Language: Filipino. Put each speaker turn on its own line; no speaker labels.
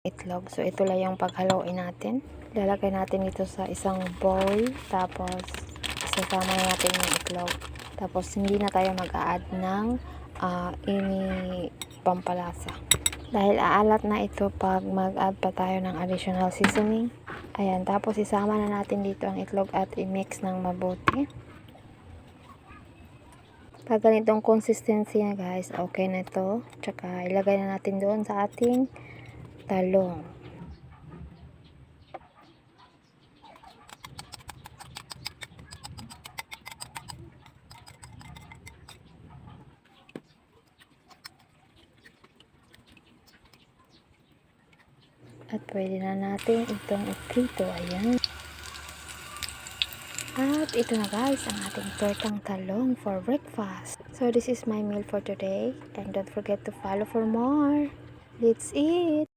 itlog. So ito lang yung paghaluin natin. Lalagay natin ito sa isang bowl. Tapos isasama na natin yung itlog. Tapos hindi na tayo mag-a-add ng any pampalasa. Dahil aalat na ito pag mag-add pa tayo ng additional seasoning. Ayan, tapos isama na natin dito ang itlog at i-mix ng mabuti. Pag ganitong consistency na guys, okay na ito. Tsaka ilagay na natin doon sa ating talong. At pwede na natin itong iprito. Ayan. At ito na guys, ang ating tortang talong for breakfast. So this is my meal for today. And don't forget to follow for more. Let's eat!